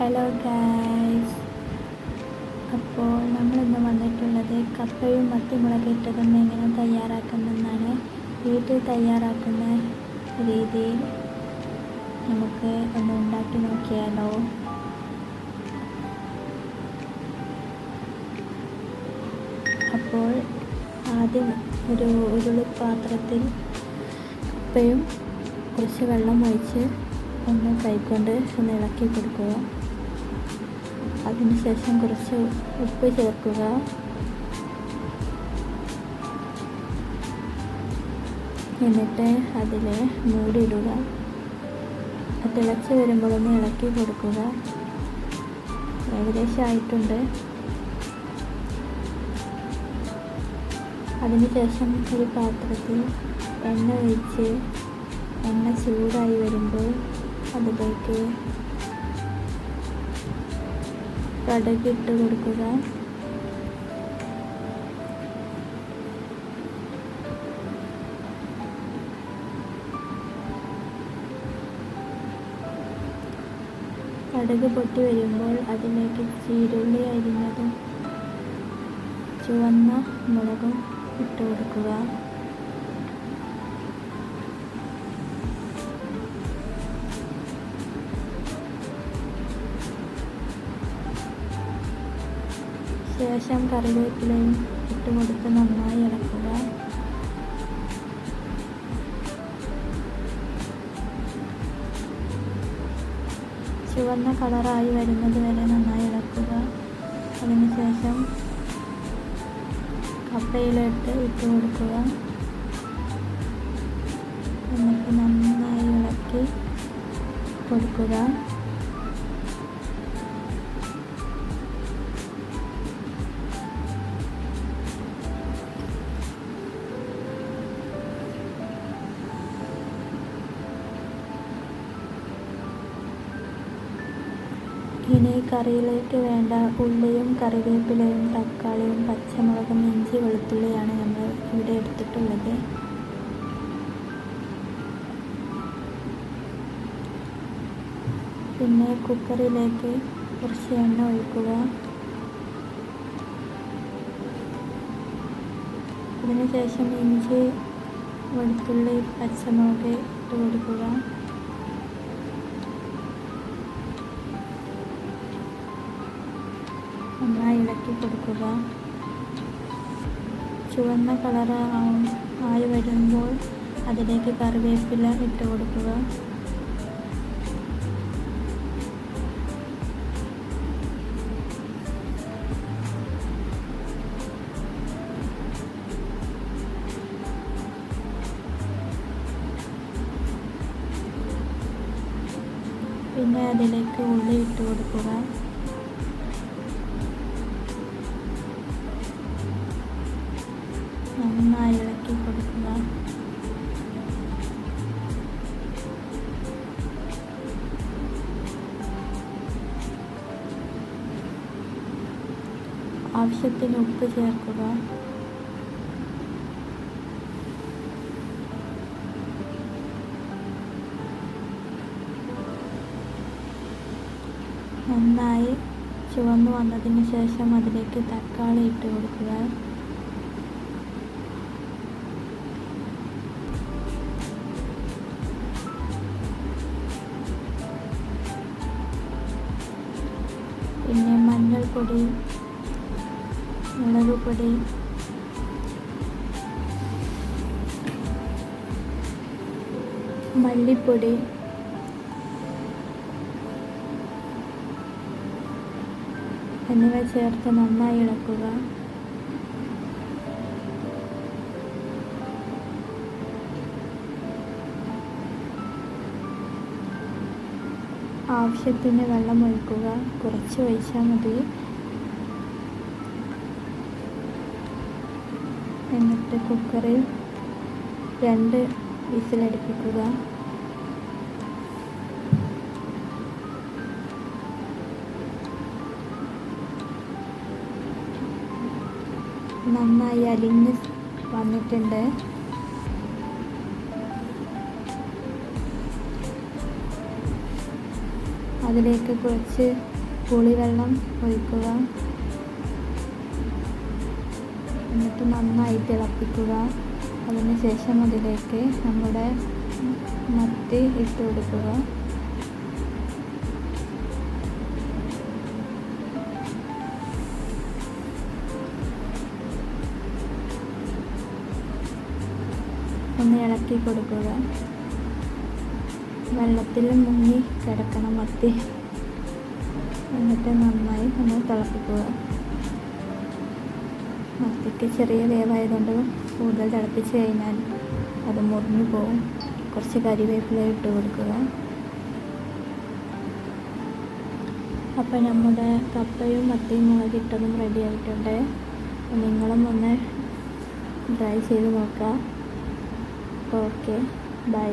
Hello guys, അപ്പോൾ നമ്മളിന്ന് വന്നിട്ടുള്ളത് കപ്പയും മത്തിമുളകിട്ടതും എങ്ങനെ തയ്യാറാക്കുന്നതെന്നാണ്. വീട്ടിൽ തയ്യാറാക്കുന്ന രീതിയിൽ നമുക്ക് ഒന്ന് ഉണ്ടാക്കി നോക്കിയാലോ. അപ്പോൾ ആദ്യം ഒരു ഉരുളിപ്പാത്രത്തിൽ കപ്പയും കുറച്ച് വെള്ളം ഒഴിച്ച് ഒന്ന് കൈകൊണ്ട് ഒന്ന് ഇളക്കി കൊടുക്കുക. അതിനുശേഷം കുറച്ച് ഉപ്പ് ചേർക്കുക. എന്നിട്ട് അതിൽ മൂടിയിടുക. തിളച്ച് വരുമ്പോൾ ഒന്ന് ഇളക്കി കൊടുക്കുക. ഏകദേശം ആയിട്ടുണ്ട്. അതിനുശേഷം ഒരു പാത്രത്തിൽ എണ്ണ ഒഴിച്ച് എണ്ണ ചൂടായി വരുമ്പോൾ അതിലേക്ക് കടുകിട്ട് കൊടുക്കുക. കടുക് പൊട്ടി വരുമ്പോൾ അതിലേക്ക് ചീരുള്ളി അരിഞ്ഞതും ചുവന്ന മുളകും ഇട്ട് കൊടുക്കുക. ശേഷം കറിവേപ്പിലയും ഇട്ട് കൊടുത്ത് നന്നായി ഇളക്കുക. ചുവന്ന കളറായി വരുന്നത് വരെ നന്നായി ഇളക്കുക. അതിനുശേഷം കപ്പയിലിട്ട് ഇട്ട് കൊടുക്കുക. എന്നിട്ട് നന്നായി ഇളക്കി കൊടുക്കുക. ഇനി കറിയിലേക്ക് വേണ്ട ഉള്ളിയും കറിവേപ്പിലയും തക്കാളിയും പച്ചമുളകും ഇഞ്ചി വെളുത്തുള്ളിയാണ് നമ്മൾ ഇവിടെ എടുത്തിട്ടുള്ളത്. പിന്നെ കുക്കറിലേക്ക് കുറച്ച് എണ്ണ ഒഴിക്കുക. അതിനുശേഷം ഇഞ്ചി വെളുത്തുള്ളി പച്ചമുളക് ഇട്ട് കൊടുക്കുക. നന്നായി ഇളക്കി കൊടുക്കുക. ചുവന്ന കളർ ആയി വരുമ്പോൾ അതിലേക്ക് കറിവേപ്പില ഇട്ട് കൊടുക്കുക. പിന്നെ അതിലേക്ക് ഉള്ളി ഇട്ട് കൊടുക്കുക. നന്നായി ഇളക്കി കൊടുക്കുക. ആവശ്യത്തിന് ഉപ്പ് ചേർക്കുക. നന്നായി ചുവന്നു വന്നതിന് ശേഷം അതിലേക്ക് തക്കാളി ഇട്ട് കൊടുക്കുക. പിന്നെ മഞ്ഞൾപ്പൊടി, മുളക് പൊടി, മല്ലിപ്പൊടി, എന്നിവ ചേർത്ത് നന്നായി ഇളക്കുക. ആവശ്യത്തിന് വെള്ളം ഒഴിക്കുക. കുറച്ച് ഒഴിച്ചാൽ മതി. എന്നിട്ട് കുക്കറിൽ 2 വിസിലടുപ്പിക്കുക. നന്നായി അലിഞ്ഞ് വന്നിട്ടുണ്ട്. അതിലേക്ക് കുറച്ച് പുളിവെള്ളം ഒഴിക്കുക. എന്നിട്ട് നന്നായി തിളപ്പിക്കുക. അതിനുശേഷം അതിലേക്ക് നമ്മുടെ മത്തി ഇട്ട് കൊടുക്കുക. ഒന്ന് ഇളക്കി കൊടുക്കുക. വെള്ളത്തിൽ മുങ്ങി കിടക്കണം മത്തി. എന്നിട്ട് നന്നായി ഒന്ന് തിളപ്പിക്കുക. മത്തിക്ക് ചെറിയ വേവായതുകൊണ്ട് കൂടുതൽ തിളപ്പിച്ച് കഴിഞ്ഞാൽ അത് മുറിഞ്ഞു പോകും. കുറച്ച് കരിവേപ്പില ഇട്ട് കൊടുക്കുക. അപ്പോൾ നമ്മുടെ കപ്പയും മത്തിയും മുളകിട്ടതും റെഡി ആയിട്ടുണ്ട്. നിങ്ങളും ഒന്ന് ട്രൈ ചെയ്ത് നോക്കുക. Okay, by.